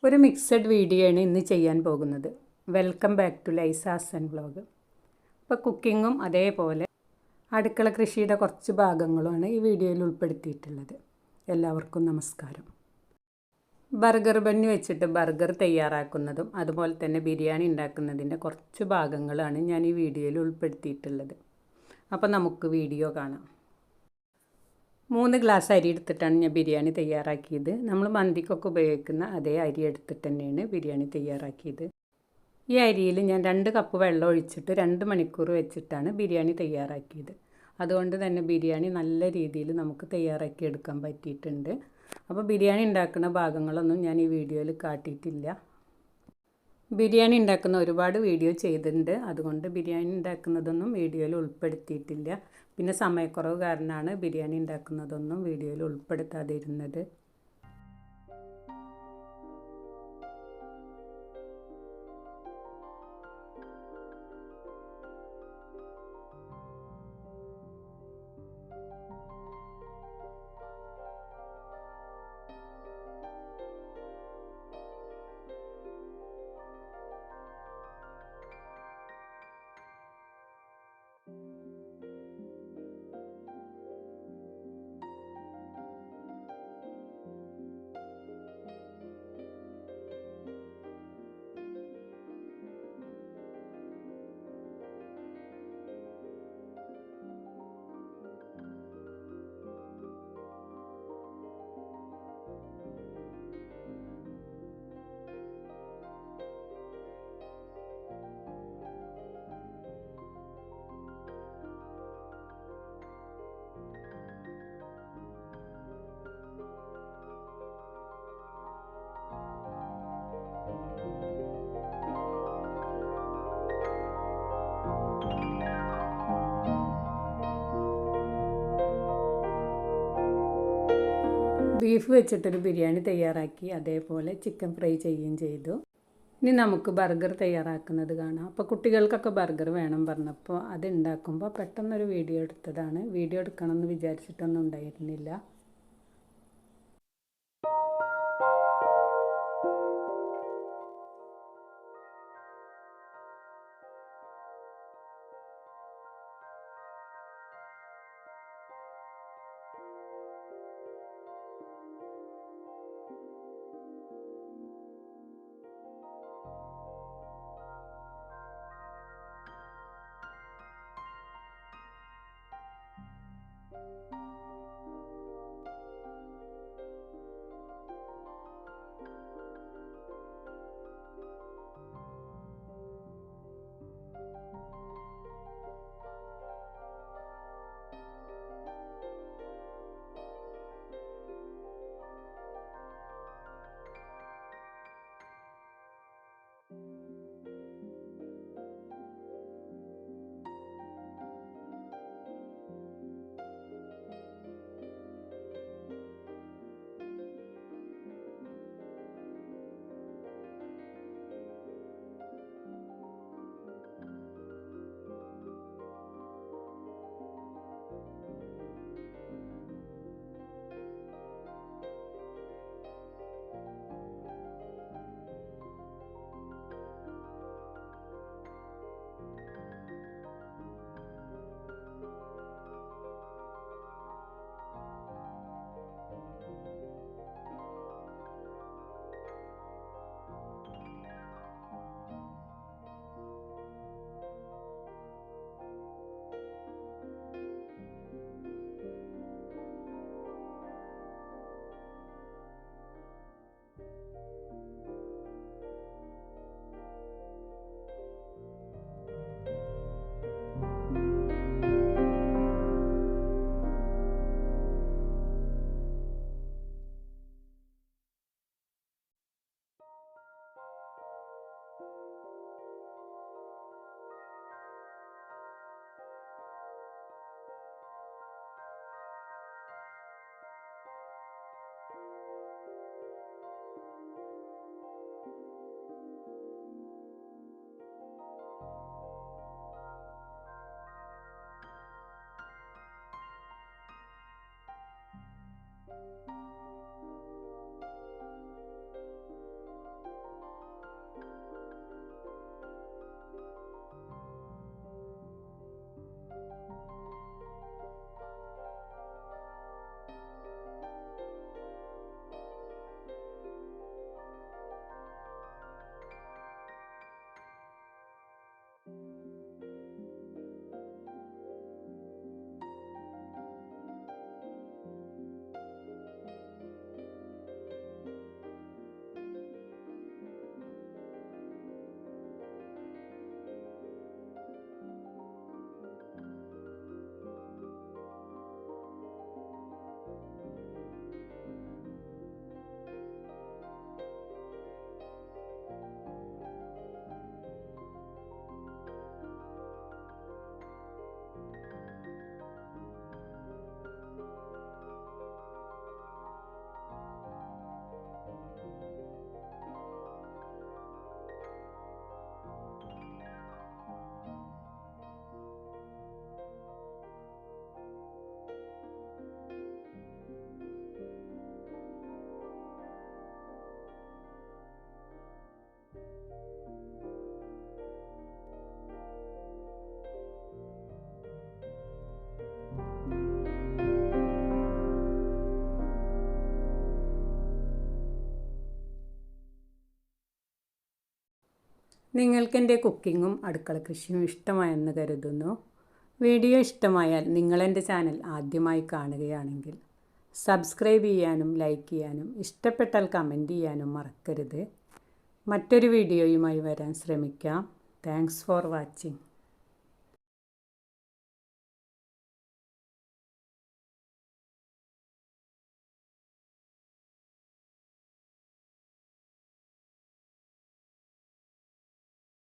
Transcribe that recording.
ഒരു mixed video ആണ് ഇന്ന് ചെയ്യാൻ പോകുന്നത്. Welcome back to Liza's and vlog. ഇപ്പോൾ കുക്കിങ്ങും അതേപോലെ അടുക്കള കൃഷിയുടെ കുറച്ച് ഭാഗങ്ങളുമാണ് ഈ വീഡിയോയിൽ ഉൾപ്പെടുത്തിയിട്ടുള്ളത്. എല്ലാവർക്കും നമസ്കാരം. ബർഗർ ബന്ന് വെച്ചിട്ട് ബർഗർ തയ്യാറാക്കുന്നതും അതുപോലെ തന്നെ ബിരിയാണി ഉണ്ടാക്കുന്നതിൻ്റെ കുറച്ച് ഭാഗങ്ങളാണ് ഞാൻ ഈ വീഡിയോയിൽ ഉൾപ്പെടുത്തിയിട്ടുള്ളത്. അപ്പോൾ നമുക്ക് വീഡിയോ കാണാം. 3 ഗ്ലാസ് അരി എടുത്തിട്ടാണ് ഞാൻ ബിരിയാണി തയ്യാറാക്കിയത്. നമ്മൾ മന്തിക്കൊക്കെ ഉപയോഗിക്കുന്ന അതേ അരി എടുത്തിട്ട് തന്നെയാണ് ബിരിയാണി തയ്യാറാക്കിയത്. ഈ അരിയിൽ ഞാൻ 2 കപ്പ് വെള്ളം ഒഴിച്ചിട്ട് 2 മണിക്കൂർ വെച്ചിട്ടാണ് ബിരിയാണി തയ്യാറാക്കിയത്. അതുകൊണ്ട് തന്നെ ബിരിയാണി നല്ല രീതിയിൽ നമുക്ക് തയ്യാറാക്കി എടുക്കാൻ പറ്റിയിട്ടുണ്ട്. അപ്പോൾ ബിരിയാണി ഉണ്ടാക്കുന്ന ഭാഗങ്ങളൊന്നും ഞാൻ ഈ വീഡിയോയിൽ കാട്ടിയിട്ടില്ല. ബിരിയാണി ഉണ്ടാക്കുന്ന ഒരുപാട് വീഡിയോ ചെയ്തിട്ടുണ്ട്. അതുകൊണ്ട് ബിരിയാണി ഉണ്ടാക്കുന്നതൊന്നും വീഡിയോയിൽ ഉൾപ്പെടുത്തിയിട്ടില്ല. പിന്നെ സമയക്കുറവ് കാരണമാണ് ബിരിയാണി ഉണ്ടാക്കുന്നതൊന്നും വീഡിയോയിൽ ഉൾപ്പെടുത്താതിരുന്നത്. ബീഫ് വെച്ചിട്ടൊരു ബിരിയാണി തയ്യാറാക്കി, അതേപോലെ ചിക്കൻ ഫ്രൈ ചെയ്യുകയും ചെയ്തു. ഇനി നമുക്ക് ബർഗർ തയ്യാറാക്കുന്നത് കാണാം. അപ്പോൾ കുട്ടികൾക്കൊക്കെ ബർഗർ വേണം പറഞ്ഞപ്പോൾ അത് ഉണ്ടാക്കുമ്പോൾ പെട്ടെന്നൊരു വീഡിയോ എടുത്തതാണ്. വീഡിയോ എടുക്കണമെന്ന് വിചാരിച്ചിട്ടൊന്നും ഉണ്ടായിരുന്നില്ല. നിങ്ങൾക്ക് എൻ്റെ കുക്കിങ്ങും അടുക്കള കൃഷിയും ഇഷ്ടമായെന്ന് കരുതുന്നു. വീഡിയോ ഇഷ്ടമായാൽ നിങ്ങളെൻ്റെ ചാനൽ ആദ്യമായി കാണുകയാണെങ്കിൽ സബ്സ്ക്രൈബ് ചെയ്യാനും ലൈക്ക് ചെയ്യാനും ഇഷ്ടപ്പെട്ടാൽ കമൻറ്റ് ചെയ്യാനും മറക്കരുത്. മറ്റൊരു വീഡിയോയുമായി വരാൻ ശ്രമിക്കാം. Thanks for watching.